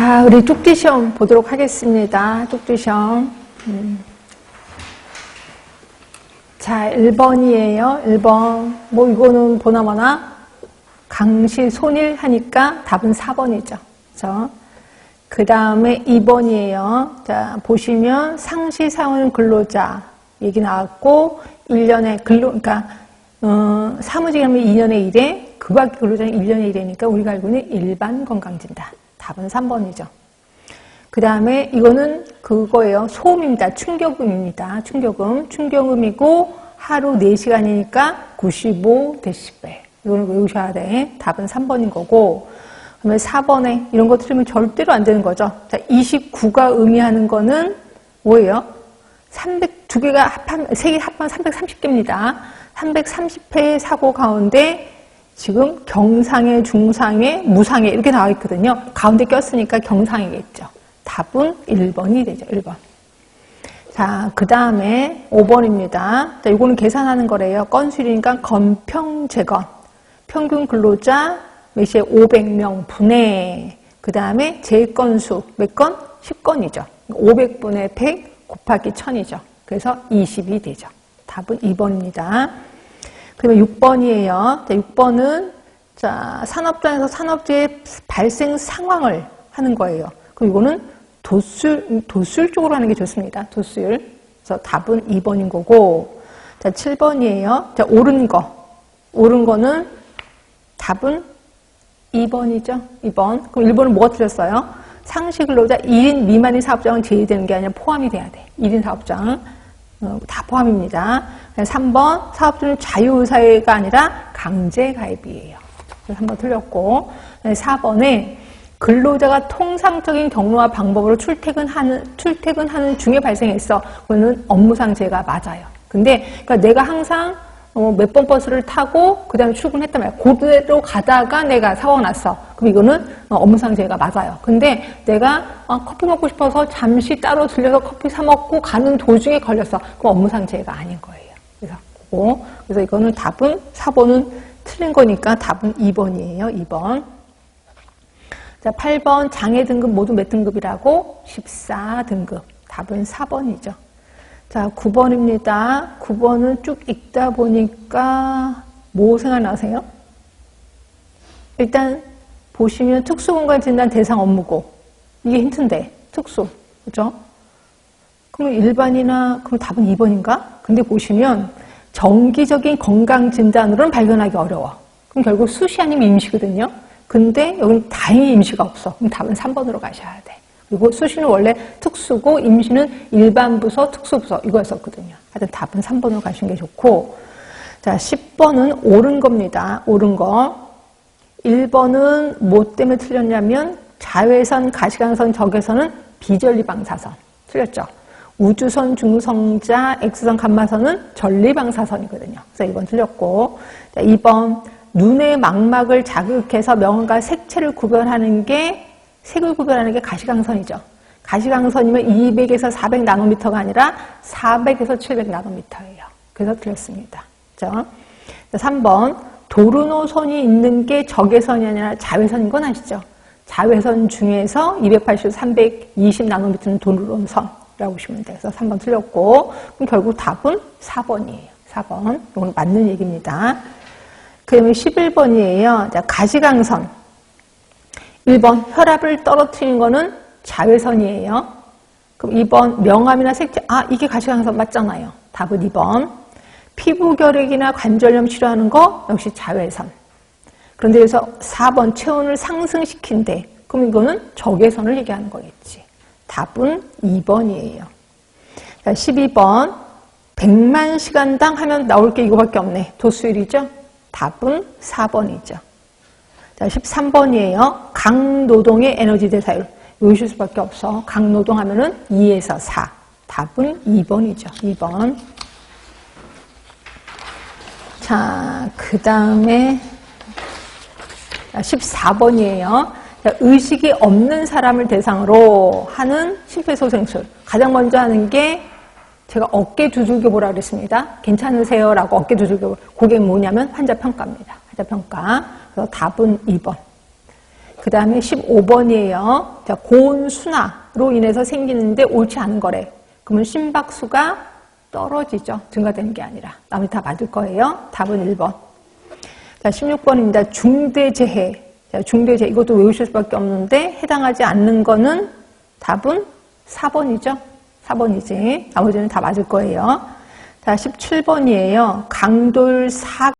자, 우리 쪽지 시험 보도록 하겠습니다. 쪽지 시험. 자, 1번이에요. 1번. 뭐 이거는 보나마나 강시 손일 하니까 답은 4번이죠. 그죠? 그 다음에 2번이에요. 자, 보시면 상시 사원 근로자 얘기 나왔고 1년에 그러니까 사무직 하면 2년에 1회, 그 밖에 근로자는 1년에 1회니까 우리가 알고 있는 일반 건강진단. 답은 3번이죠. 그 다음에 이거는 그거예요. 소음입니다. 충격음입니다. 충격음이고 하루 4시간이니까 95데시벨. 이거는 외우셔야 돼. 답은 3번인 거고. 그다음에 4번에 이런 거 틀리면 절대로 안 되는 거죠. 자, 29가 의미하는 거는 뭐예요? 300개 합하면 330개입니다. 330회의 사고 가운데 지금 경상해, 중상해, 무상해 이렇게 나와 있거든요. 가운데 꼈으니까 경상이겠죠. 답은 1번이 되죠. 1번. 자, 그 다음에 5번입니다. 자, 이거는 계산하는 거래요. 건수율이니까 건평재건. 평균 근로자 몇 시에 500명 분의 그 다음에 재건수 몇 건? 10건이죠. 500분의 100 곱하기 1000이죠. 그래서 20이 되죠. 답은 2번입니다. 그러면 6번이에요. 자, 6번은 자, 산업장에서 산업재해 발생 상황을 하는 거예요. 그럼 이거는 도술 쪽으로 하는 게 좋습니다. 도술. 그래서 답은 2번인 거고. 자, 7번이에요. 자, 옳은 거는 답은 2번이죠. 2번. 그럼 1번은 뭐가 틀렸어요? 상시 근로자 1인 미만의 사업장은 제외되는 게 아니라 포함이 돼야 돼. 1인 사업장. 다 포함입니다. 3번 사업주는 자유의사가 아니라 강제가입이에요. 그래서 3번 틀렸고 4번에 근로자가 통상적인 경로와 방법으로 출퇴근하는 중에 발생했어. 그거는 업무상 재해가 맞아요. 근데 그러니까 내가 항상 몇 번 버스를 타고 그 다음에 출근했단 말이야. 그대로 가다가 내가 사고가 났어. 그럼 이거는 업무상 재해가 맞아요. 근데 내가 커피 먹고 싶어서 잠시 따로 들려서 커피 사 먹고 가는 도중에 걸렸어. 그럼 업무상 재해가 아닌 거예요. 그래서 이거는 답은 4번은 틀린 거니까 답은 2번이에요. 2번. 자, 8번 장애 등급 모두 몇 등급이라고? 14등급. 답은 4번이죠. 자, 9번입니다. 9번은 쭉 읽다 보니까 뭐 생각나세요? 일단 보시면 특수공간 진단 대상 업무고 이게 힌트인데 특수, 그죠? 그러면 일반이나 그럼 답은 2번인가? 근데 보시면 정기적인 건강 진단으로는 발견하기 어려워. 그럼 결국 수시 아니면 임시거든요. 근데 여기는 다행히 임시가 없어. 그럼 답은 3번으로 가셔야 돼. 그리고 수시는 원래 특수고 임시는 일반 부서, 특수부서 이거였었거든요. 하여튼 답은 3번으로 가시는 게 좋고. 자, 10번은 옳은 겁니다. 옳은 거. 1번은 뭐 때문에 틀렸냐면 자외선, 가시광선, 적외선은 비전리방사선. 틀렸죠? 우주선, 중성자, X선, 감마선은 전리방사선이거든요. 그래서 1번 틀렸고. 자, 2번 눈의 망막을 자극해서 명암과 색채를 구별하는 게 색을 구별하는 게 가시광선이죠. 가시광선이면 200에서 400 나노미터가 아니라 400에서 700 나노미터예요. 그래서 틀렸습니다. 그렇죠? 3번 도르노선이 있는 게 적외선이 아니라 자외선인 건 아시죠? 자외선 중에서 280에서 320 나노미터는 도르노선이라고 보시면 돼요. 그래서 3번 틀렸고 그럼 결국 답은 4번이에요. 4번. 이건 맞는 얘기입니다. 그 다음에 11번이에요. 자, 가시광선. 1번 혈압을 떨어뜨리는 거는 자외선이에요. 그럼 2번 명암이나 색채 이게 가시광선 맞잖아요. 답은 2번. 피부결핵이나 관절염 치료하는 거 역시 자외선. 그런데 여기서 4번 체온을 상승시킨대. 그럼 이거는 적외선을 얘기하는 거겠지. 답은 2번이에요. 자, 12번 100만 시간당 하면 나올 게 이거밖에 없네. 도수율이죠. 답은 4번이죠. 자, 13번이에요. 강노동의 에너지 대사율. 외우실 수밖에 없어. 강노동 하면은 2에서 4. 답은 2번이죠. 2번. 자, 그 다음에 14번이에요. 자, 의식이 없는 사람을 대상으로 하는 심폐소생술. 가장 먼저 하는 게 제가 어깨 두들겨 보라 그랬습니다. 괜찮으세요? 라고 어깨 두들겨 보라. 그게 뭐냐면 환자 평가입니다. 환자 평가. 그래서 답은 2번. 그 다음에 15번이에요. 자, 고온순화로 인해서 생기는데 옳지 않은 거래. 그러면 심박수가 떨어지죠. 증가되는 게 아니라. 나머지 다 맞을 거예요. 답은 1번. 자, 16번입니다. 중대재해. 자, 중대재해. 이것도 외우실 수밖에 없는데 해당하지 않는 거는 답은 4번이죠. 4번이지. 나머지는 다 맞을 거예요. 자, 17번이에요. 강돌 사